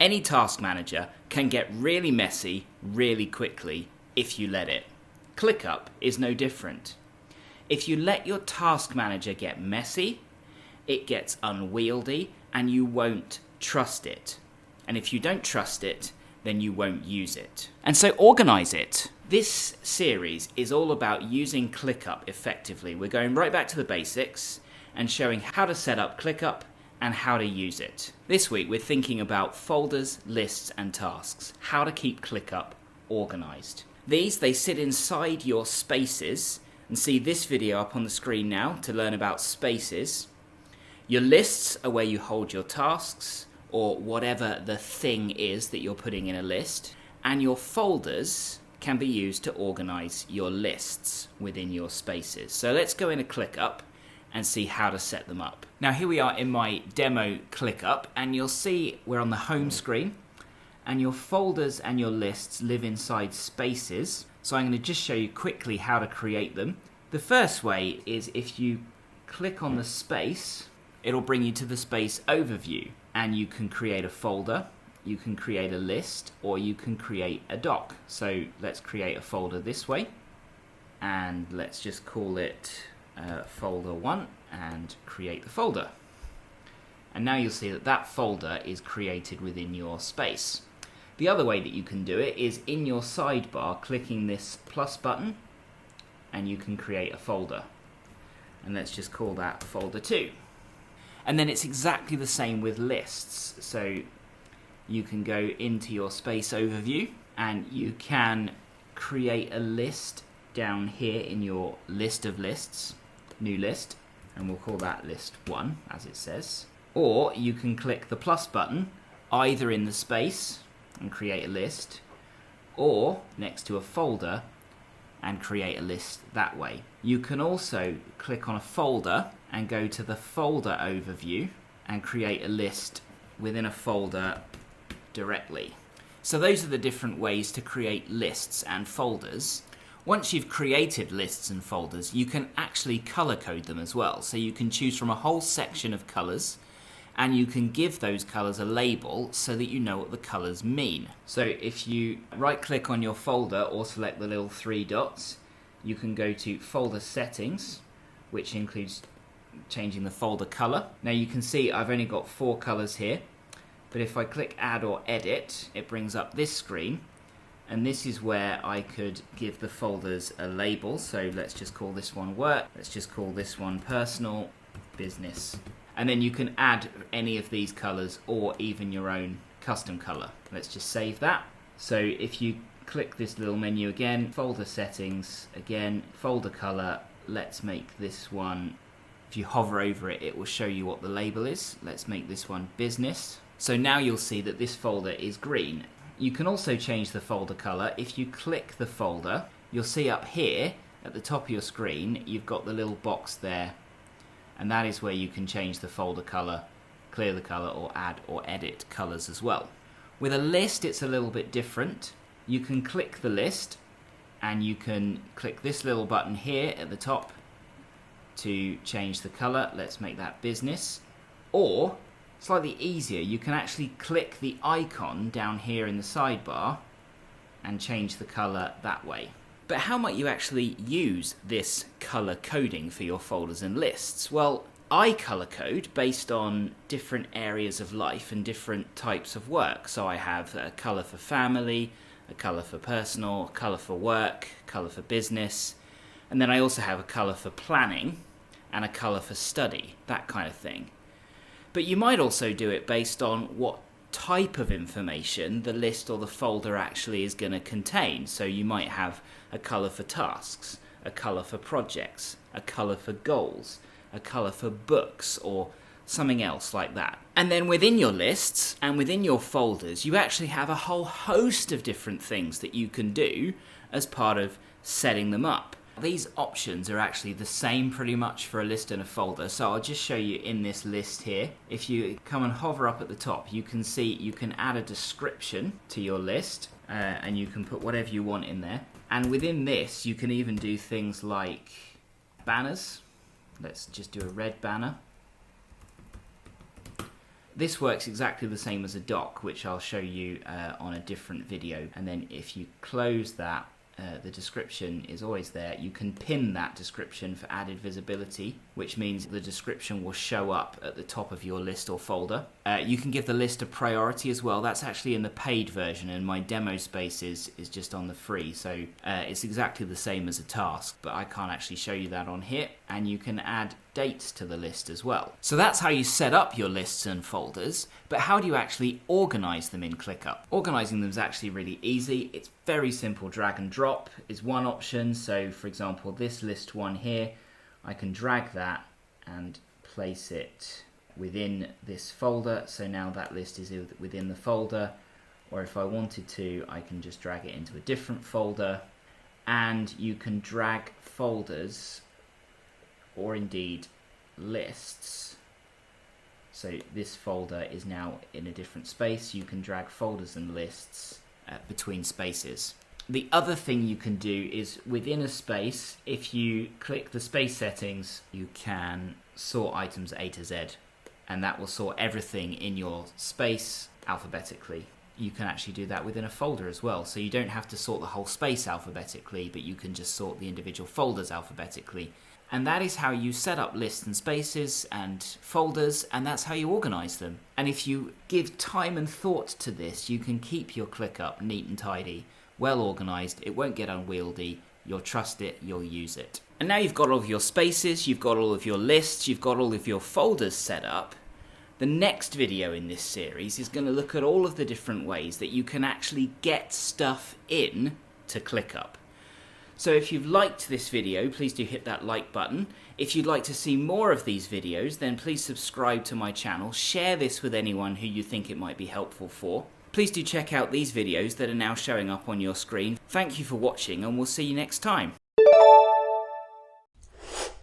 Any task manager can get really messy really quickly if you let it. ClickUp is no different. If you let your task manager get messy, it gets unwieldy and you won't trust it. And if you don't trust it, then you won't use it. And so organize it. This series is all about using ClickUp effectively. We're going right back to the basics and showing how to set up ClickUp and how to use it. This week we're thinking about folders, lists and tasks, how to keep ClickUp organized. They sit inside your spaces, and see this video up on the screen now to learn about spaces. Your lists are where you hold your tasks or whatever the thing is that you're putting in a list, and your folders can be used to organize your lists within your spaces. So let's go into ClickUp and see how to set them up. Now here we are in my demo ClickUp, and you'll see we're on the home screen and your folders and your lists live inside spaces. So I'm going to just show you quickly how to create them. The first way is if you click on the space, it'll bring you to the space overview, and you can create a folder, you can create a list, or you can create a doc. So let's create a folder this way, and let's just call it folder 1 and create the folder. And now you'll see that that folder is created within your space. The other way that you can do it is in your sidebar, clicking this plus button, and you can create a folder. And let's just call that folder 2. And then it's exactly the same with lists. So you can go into your space overview and you can create a list down here in your list of lists, new list, and we'll call that list 1 as it says. Or you can click the plus button either in the space and create a list, or next to a folder and create a list that way. You can also click on a folder and go to the folder overview and create a list within a folder directly. So those are the different ways to create lists and folders. Once you've created lists and folders, you can actually color code them as well. So you can choose from a whole section of colors, and you can give those colors a label so that you know what the colors mean. So if you right click on your folder or select the little 3 dots, you can go to folder settings, which includes changing the folder color. Now you can see I've only got 4 colors here, but if I click add or edit, it brings up this screen, and this is where I could give the folders a label. So let's just call this one work, let's just call this one personal, business. And then you can add any of these colors or even your own custom color. Let's just save that. So if you click this little menu again, folder settings, again, folder color, let's make this one, if you hover over it, it will show you what the label is. Let's make this one business. So now you'll see that this folder is green. You can also change the folder color. If you click the folder, you'll see up here at the top of your screen, you've got the little box there, and that is where you can change the folder color, clear the color, or add or edit colors as well. With a list, it's a little bit different. You can click the list, and you can click this little button here at the top to change the color. Let's make that business. Or, slightly easier, you can actually click the icon down here in the sidebar and change the color that way. But how might you actually use this color coding for your folders and lists? Well, I color code based on different areas of life and different types of work. So I have a color for family, a color for personal, a color for work, color for business, and then I also have a color for planning and a color for study, that kind of thing. But you might also do it based on what type of information the list or the folder actually is going to contain. So you might have a color for tasks, a color for projects, a color for goals, a color for books, or something else like that. And then within your lists and within your folders, you actually have a whole host of different things that you can do as part of setting them up. These options are actually the same pretty much for a list and a folder, so I'll just show you in this list here. If you come and hover up at the top, you can see you can add a description to your list, and you can put whatever you want in there. And within this, you can even do things like banners. Let's just do a red banner. This works exactly the same as a doc, which I'll show you on a different video. And then if you close that, the description is always there. You can pin that description for added visibility, which means the description will show up at the top of your list or folder. You can give the list a priority as well. That's actually in the paid version, and my demo space is just on the free. So it's exactly the same as a task, but I can't actually show you that on here. And you can add dates to the list as well. So that's how you set up your lists and folders, but how do you actually organize them in ClickUp? Organizing them is actually really easy. It's very simple. Drag and drop is one option. So for example, this list one here, I can drag that and place it within this folder. So now that list is within the folder, or if I wanted to, I can just drag it into a different folder. And you can drag folders or indeed lists. So this folder is now in a different space. You can drag folders and lists between spaces. The other thing you can do is within a space, if you click the space settings, you can sort items A to Z, and that will sort everything in your space alphabetically. You can actually do that within a folder as well. So you don't have to sort the whole space alphabetically, but you can just sort the individual folders alphabetically. And that is how you set up lists and spaces and folders, and that's how you organize them. And if you give time and thought to this, you can keep your ClickUp neat and tidy, well organized. It won't get unwieldy. You'll trust it, you'll use it. And now you've got all of your spaces, you've got all of your lists, you've got all of your folders set up. The next video in this series is going to look at all of the different ways that you can actually get stuff in to ClickUp. So if you've liked this video, please do hit that like button. If you'd like to see more of these videos, then please subscribe to my channel. Share this with anyone who you think it might be helpful for. Please do check out these videos that are now showing up on your screen. Thank you for watching, and we'll see you next time.